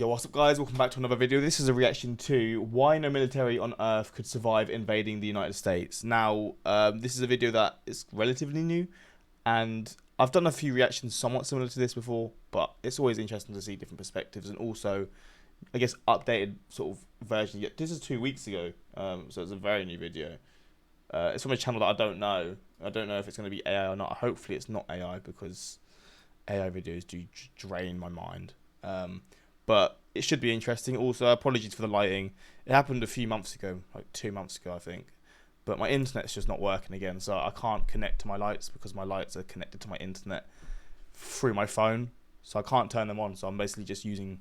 Yo, what's up guys? Welcome back to another video. This is a reaction to why no military on Earth could survive invading the United States. Now, this is a video that is relatively new, and I've done a few reactions somewhat similar to this before, but it's always interesting to see different perspectives and also, I guess, updated sort of version. This is 2 weeks ago, so it's a very new video. It's from a channel that I don't know. I don't know if it's going to be AI or not. Hopefully it's not AI because AI videos do drain my mind. But it should be interesting. Also, apologies for the lighting. It happened a few months ago, like 2 months ago, I think. But my internet's just not working again, so I can't connect to my lights because my lights are connected to my internet through my phone. So I can't turn them on. So I'm basically just using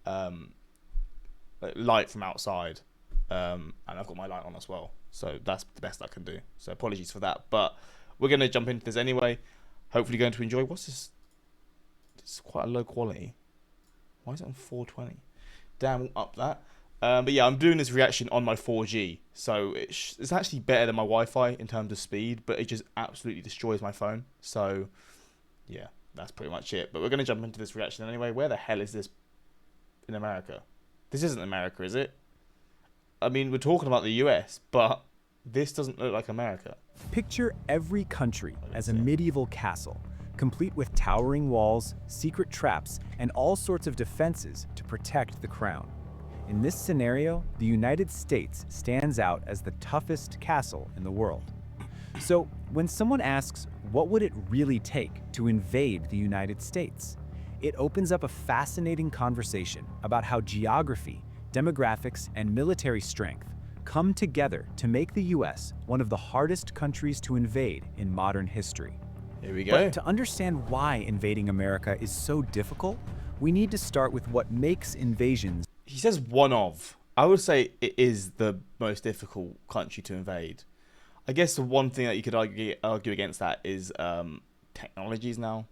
light from outside, and I've got my light on as well. So that's the best I can do. So apologies for that. But we're gonna jump into this anyway. Hopefully, going to enjoy. What's this? It's quite a low quality. Why is it on 420? Damn, we'll up that. But yeah, I'm doing this reaction on my 4G. So it's actually better than my Wi-Fi in terms of speed, but it just absolutely destroys my phone. So yeah, that's pretty much it. But we're going to jump into this reaction anyway. Where the hell is this in America? This isn't America, is it? I mean, we're talking about the US, but this doesn't look like America. Picture every country as a medieval castle, complete with towering walls, secret traps, and all sorts of defenses to protect the crown. In this scenario, the United States stands out as the toughest castle in the world. So, when someone asks, what would it really take to invade the United States? It opens up a fascinating conversation about how geography, demographics, and military strength come together to make the US one of the hardest countries to invade in modern history. Here we go. But to understand why invading America is so difficult, we need to start with what makes invasions. He says one of. I would say it is the most difficult country to invade. I guess the one thing that you could argue against that is technologies now.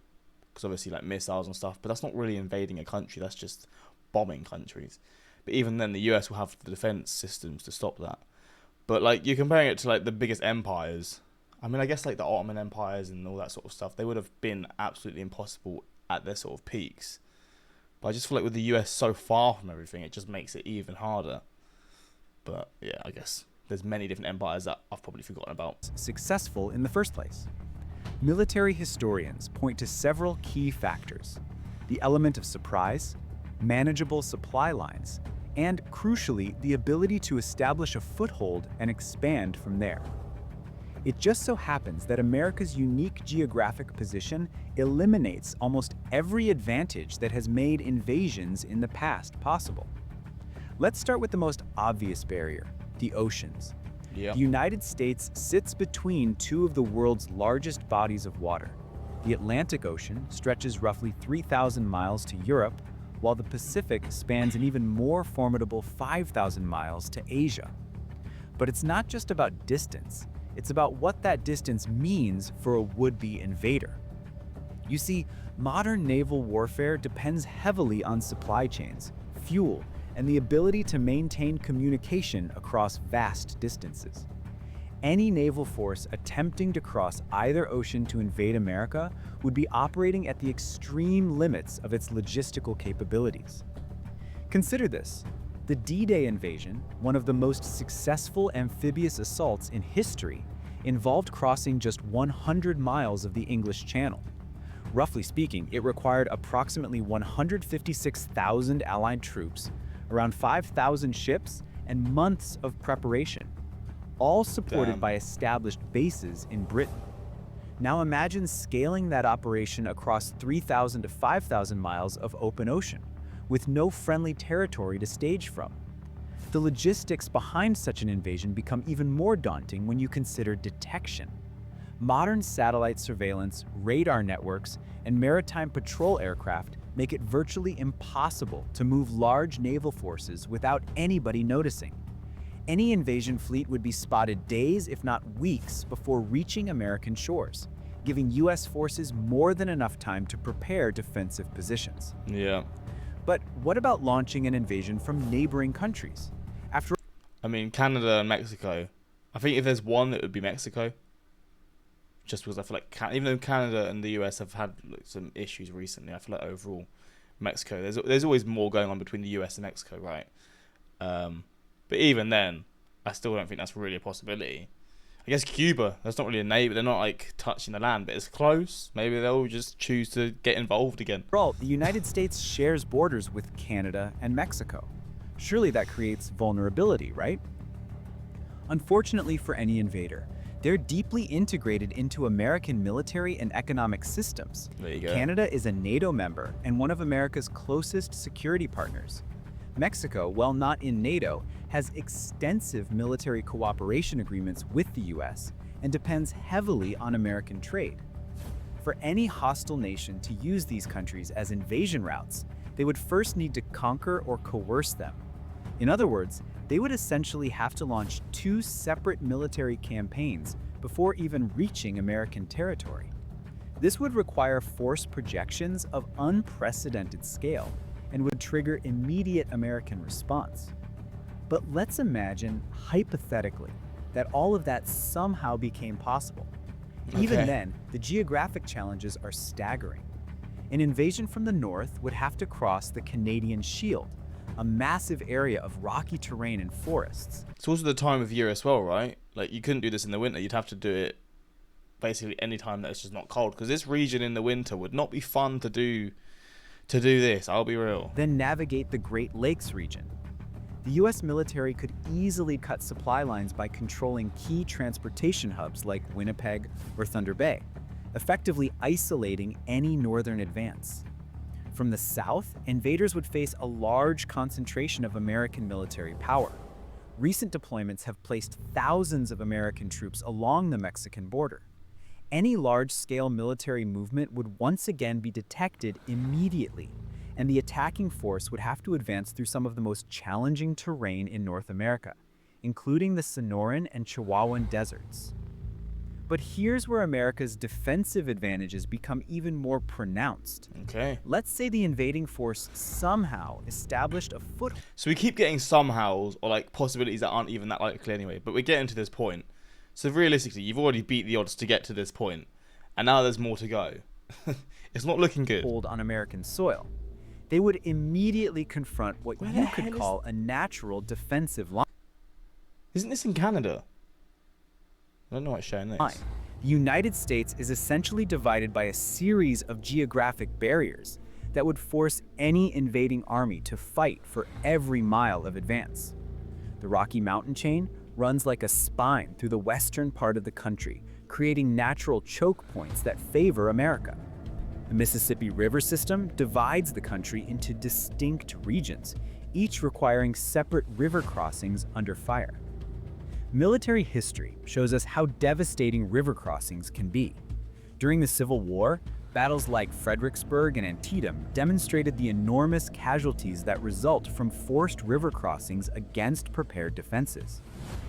Because obviously like missiles and stuff. But that's not really invading a country. That's just bombing countries. But even then the US will have the defense systems to stop that. But like you're comparing it to like the biggest empires. I mean, I guess like the Ottoman empires and all that sort of stuff, they would have been absolutely impossible at their sort of peaks. But I just feel like with the US so far from everything, it just makes it even harder. But yeah, I guess there's many different empires that I've probably forgotten about. Successful in the first place. Military historians point to several key factors: the element of surprise, manageable supply lines, and crucially, the ability to establish a foothold and expand from there. It just so happens that America's unique geographic position eliminates almost every advantage that has made invasions in the past possible. Let's start with the most obvious barrier, the oceans. Yep. The United States sits between two of the world's largest bodies of water. The Atlantic Ocean stretches roughly 3,000 miles to Europe, while the Pacific spans an even more formidable 5,000 miles to Asia. But it's not just about distance. It's about what that distance means for a would-be invader. You see, modern naval warfare depends heavily on supply chains, fuel, and the ability to maintain communication across vast distances. Any naval force attempting to cross either ocean to invade America would be operating at the extreme limits of its logistical capabilities. Consider this. The D-Day invasion, one of the most successful amphibious assaults in history, involved crossing just 100 miles of the English Channel. Roughly speaking, it required approximately 156,000 Allied troops, around 5,000 ships, and months of preparation, all supported by established bases in Britain. Now imagine scaling that operation across 3,000 to 5,000 miles of open ocean, with no friendly territory to stage from. The logistics behind such an invasion become even more daunting when you consider detection. Modern satellite surveillance, radar networks, and maritime patrol aircraft make it virtually impossible to move large naval forces without anybody noticing. Any invasion fleet would be spotted days, if not weeks, before reaching American shores, giving US forces more than enough time to prepare defensive positions. Yeah. But what about launching an invasion from neighboring countries? I mean, Canada and Mexico. I think if there's one, it would be Mexico. Just because I feel like, even though Canada and the US have had some issues recently, I feel like overall Mexico. There's always more going on between the US and Mexico, right? But even then, I still don't think that's really a possibility. I guess Cuba, that's not really a neighbor. They're not like touching the land, but it's close. Maybe they'll just choose to get involved again. After all, the United States shares borders with Canada and Mexico. Surely that creates vulnerability, right? Unfortunately for any invader, they're deeply integrated into American military and economic systems. There you go. Canada is a NATO member and one of America's closest security partners. Mexico, while not in NATO, has extensive military cooperation agreements with the US and depends heavily on American trade. For any hostile nation to use these countries as invasion routes, they would first need to conquer or coerce them. In other words, they would essentially have to launch two separate military campaigns before even reaching American territory. This would require force projections of unprecedented scale and would trigger immediate American response. But let's imagine, hypothetically, that all of that somehow became possible. Even then, the geographic challenges are staggering. An invasion from the north would have to cross the Canadian Shield, a massive area of rocky terrain and forests. It's also the time of year as well, right? Like, you couldn't do this in the winter. You'd have to do it basically any time that it's just not cold, because this region in the winter would not be fun to do this, I'll be real. Then navigate the Great Lakes region. The US military could easily cut supply lines by controlling key transportation hubs like Winnipeg or Thunder Bay, effectively isolating any northern advance. From the south, invaders would face a large concentration of American military power. Recent deployments have placed thousands of American troops along the Mexican border. Any large-scale military movement would once again be detected immediately, and the attacking force would have to advance through some of the most challenging terrain in North America, including the Sonoran and Chihuahuan deserts. But here's where America's defensive advantages become even more pronounced. Okay. Let's say the invading force somehow established a foothold. So we keep getting somehows, or like possibilities that aren't even that likely anyway, but we're getting to this point. So realistically, you've already beat the odds to get to this point, and now there's more to go. It's not looking good. On American soil. They would immediately confront what Where you the could hell is- call a natural defensive line. Isn't this in Canada? I don't know what's showing this. The United States is essentially divided by a series of geographic barriers that would force any invading army to fight for every mile of advance. The Rocky Mountain chain runs like a spine through the western part of the country, creating natural choke points that favor America. The Mississippi River system divides the country into distinct regions, each requiring separate river crossings under fire. Military history shows us how devastating river crossings can be. During the Civil War, battles like Fredericksburg and Antietam demonstrated the enormous casualties that result from forced river crossings against prepared defenses.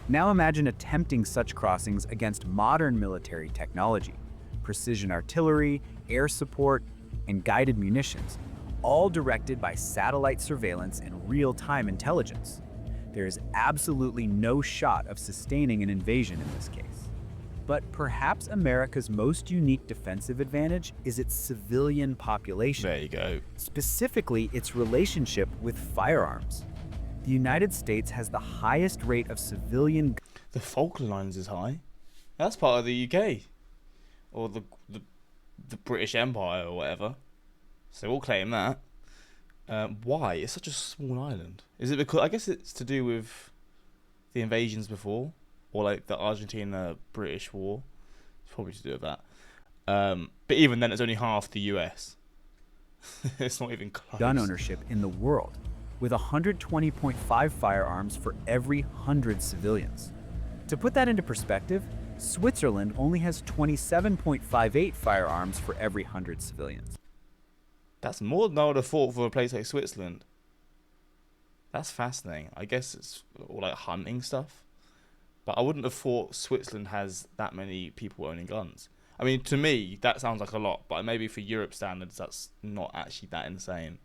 Now imagine attempting such crossings against modern military technology, precision artillery, air support, and guided munitions, all directed by satellite surveillance and real-time intelligence. There is absolutely no shot of sustaining an invasion in this case. But perhaps America's most unique defensive advantage is its civilian population. There you go. Specifically, its relationship with firearms. The United States has the highest rate of civilian... The Falkland Islands is high. That's part of the UK. Or the British Empire or whatever. So we'll claim that. Why? It's such a small island. Is it because... I guess it's to do with the invasions before. Or like the Argentina-British War. It's probably to do with that. But even then, it's only half the US. It's not even close. gun ownership in the world, with 120.5 firearms for every 100 civilians. To put that into perspective, Switzerland only has 27.58 firearms for every 100 civilians. That's more than I would have thought for a place like Switzerland. That's fascinating. I guess it's all like hunting stuff. But I wouldn't have thought Switzerland has that many people owning guns. I mean, to me, that sounds like a lot, but maybe for Europe standards, that's not actually that insane.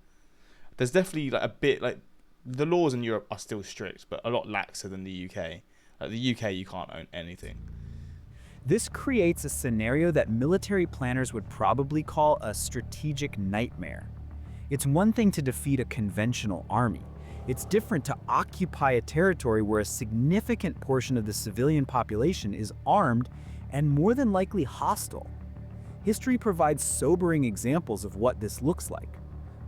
There's definitely like a bit like the laws in Europe are still strict, but a lot laxer than the UK. Like the UK, you can't own anything. This creates a scenario that military planners would probably call a strategic nightmare. It's one thing to defeat a conventional army. It's different to occupy a territory where a significant portion of the civilian population is armed and more than likely hostile. History provides sobering examples of what this looks like.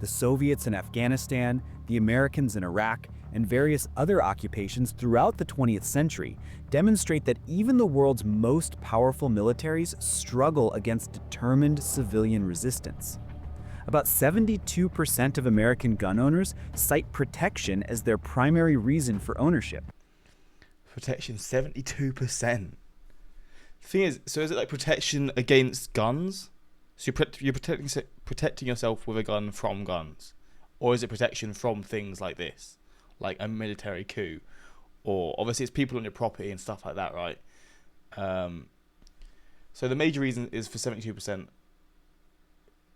The Soviets in Afghanistan, the Americans in Iraq, and various other occupations throughout the 20th century demonstrate that even the world's most powerful militaries struggle against determined civilian resistance. About 72% of American gun owners cite protection as their primary reason for ownership. Protection, 72%. The thing is, so is it like protection against guns? So you're protecting yourself with a gun from guns? Or is it protection from things like this? Like a military coup? Or obviously it's people on your property and stuff like that, right? So the major reason is for 72%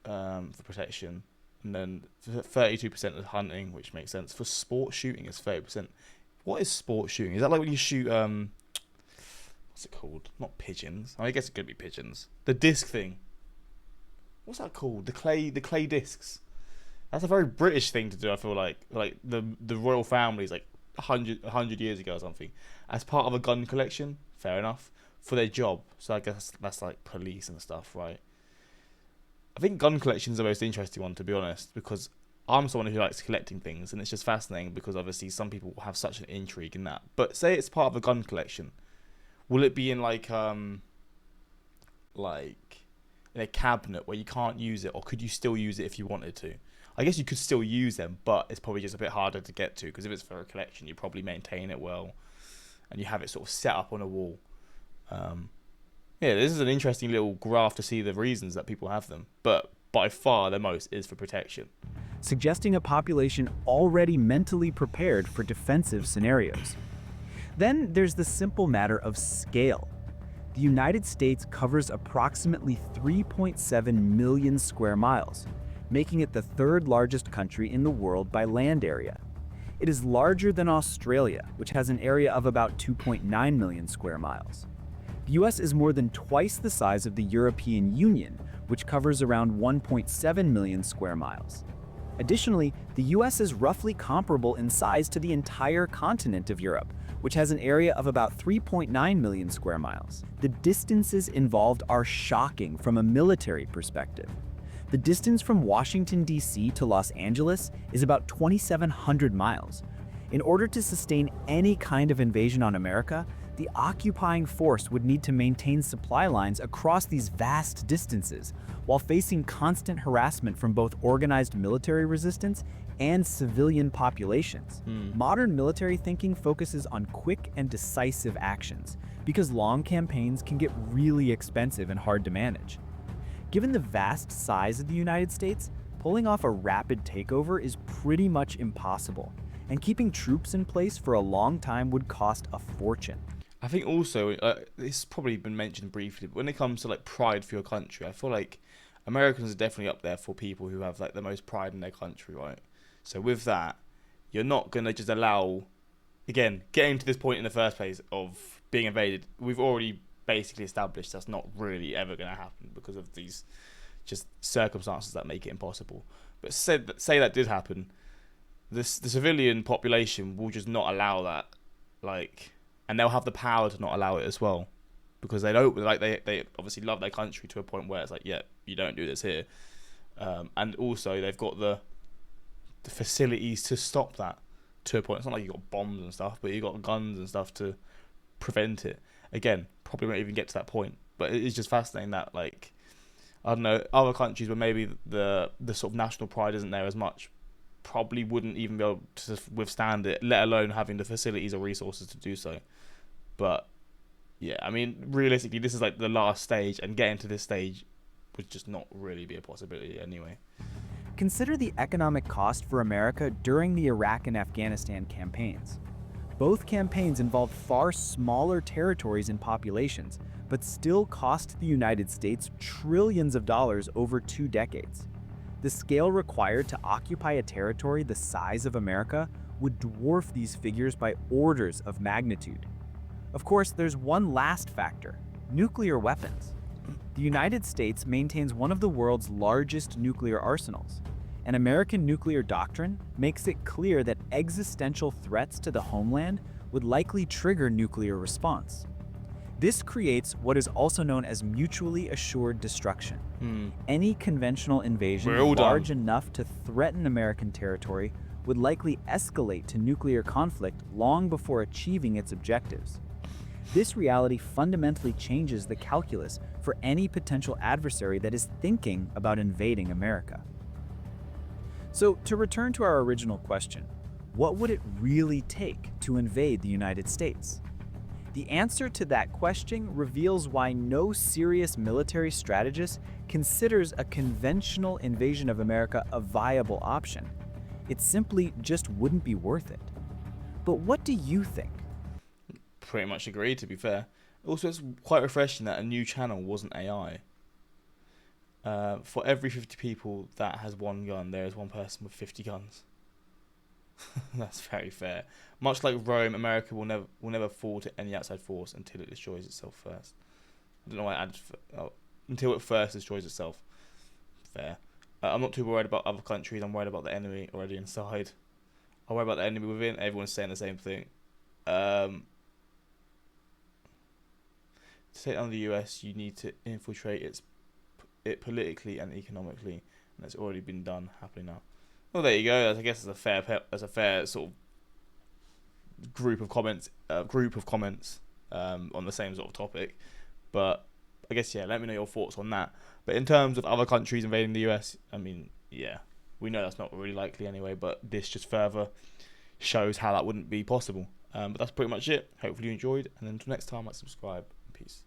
for protection. And then 32% is hunting, which makes sense. For sport shooting is 30%. What is sport shooting? Is that like when you shoot... what's it called? Not pigeons. I guess it could be pigeons. The disc thing. What's that called? The clay discs. That's a very British thing to do. I feel like the royal families like 100 years ago or something, as part of a gun collection. Fair enough, for their job. So I guess that's like police and stuff, right? I think gun collection is the most interesting one, to be honest, because I'm someone who likes collecting things, and it's just fascinating because obviously some people have such an intrigue in that. But say it's part of a gun collection. Will it be in like in a cabinet where you can't use it, or could you still use it if you wanted to? I guess you could still use them, but it's probably just a bit harder to get to, because if it's for a collection, you probably maintain it well, and you have it sort of set up on a wall. Yeah, this is an interesting little graph to see the reasons that people have them, but by far the most is for protection. Suggesting a population already mentally prepared for defensive scenarios. Then there's the simple matter of scale. The United States covers approximately 3.7 million square miles, making it the third largest country in the world by land area. It is larger than Australia, which has an area of about 2.9 million square miles. The US is more than twice the size of the European Union, which covers around 1.7 million square miles. Additionally, the US is roughly comparable in size to the entire continent of Europe, which has an area of about 3.9 million square miles. The distances involved are shocking from a military perspective. The distance from Washington, D.C. to Los Angeles is about 2,700 miles. In order to sustain any kind of invasion on America, the occupying force would need to maintain supply lines across these vast distances, while facing constant harassment from both organized military resistance and civilian populations. Modern military thinking focuses on quick and decisive actions, because long campaigns can get really expensive and hard to manage. Given the vast size of the United States, pulling off a rapid takeover is pretty much impossible, and keeping troops in place for a long time would cost a fortune. I think also, this has probably been mentioned briefly, but when it comes to like pride for your country, I feel like Americans are definitely up there for people who have like the most pride in their country, right? So with that, you're not going to just allow, again, getting to this point in the first place of being invaded, we've already basically established that's not really ever going to happen because of these just circumstances that make it impossible. But say that did happen, the civilian population will just not allow that, like, and they'll have the power to not allow it as well, because they don't, like, they obviously love their country to a point where it's like, yeah, you don't do this here, and also they've got the facilities to stop that to a point. It's not like you've got bombs and stuff, but you've got guns and stuff to prevent it. Again, probably won't even get to that point, but it is just fascinating that, like, I don't know, other countries where maybe the sort of national pride isn't there as much probably wouldn't even be able to withstand it, let alone having the facilities or resources to do so. But yeah, I mean, realistically, this is like the last stage, and getting to this stage would just not really be a possibility anyway. Consider the economic cost for America during the Iraq and Afghanistan campaigns. Both campaigns involved far smaller territories and populations, but still cost the United States trillions of dollars over 2 decades. The scale required to occupy a territory the size of America would dwarf these figures by orders of magnitude. Of course, there's one last factor: nuclear weapons. The United States maintains one of the world's largest nuclear arsenals. and American nuclear doctrine makes it clear that existential threats to the homeland would likely trigger nuclear response. This creates what is also known as mutually assured destruction. Any conventional invasion We're all large done. enough to threaten American territory would likely escalate to nuclear conflict long before achieving its objectives. This reality fundamentally changes the calculus for any potential adversary that is thinking about invading America. So, to return to our original question, what would it really take to invade the United States? The answer to that question reveals why no serious military strategist considers a conventional invasion of America a viable option. It simply just wouldn't be worth it. But what do you think? Pretty much agree, to be fair. Also, it's quite refreshing that a new channel wasn't AI. For every 50 people that has one gun, there is one person with 50 guns. That's very fair. Much like Rome, America will never fall to any outside force until it destroys itself first. I don't know why I added until it first destroys itself. Fair. I'm not too worried about other countries. I'm worried about the enemy already inside. I worry about the enemy within. Everyone's saying the same thing. To take on the US, you need to infiltrate it politically and economically, and that's already been done, happening now. Well, there you go. I guess it's a fair sort of group of comments on the same sort of topic. But I guess, yeah, let me know your thoughts on that. But in terms of other countries invading the US, I mean, yeah, we know that's not really likely anyway, but this just further shows how that wouldn't be possible. But that's pretty much it. Hopefully you enjoyed, and until next time, subscribe. Peace.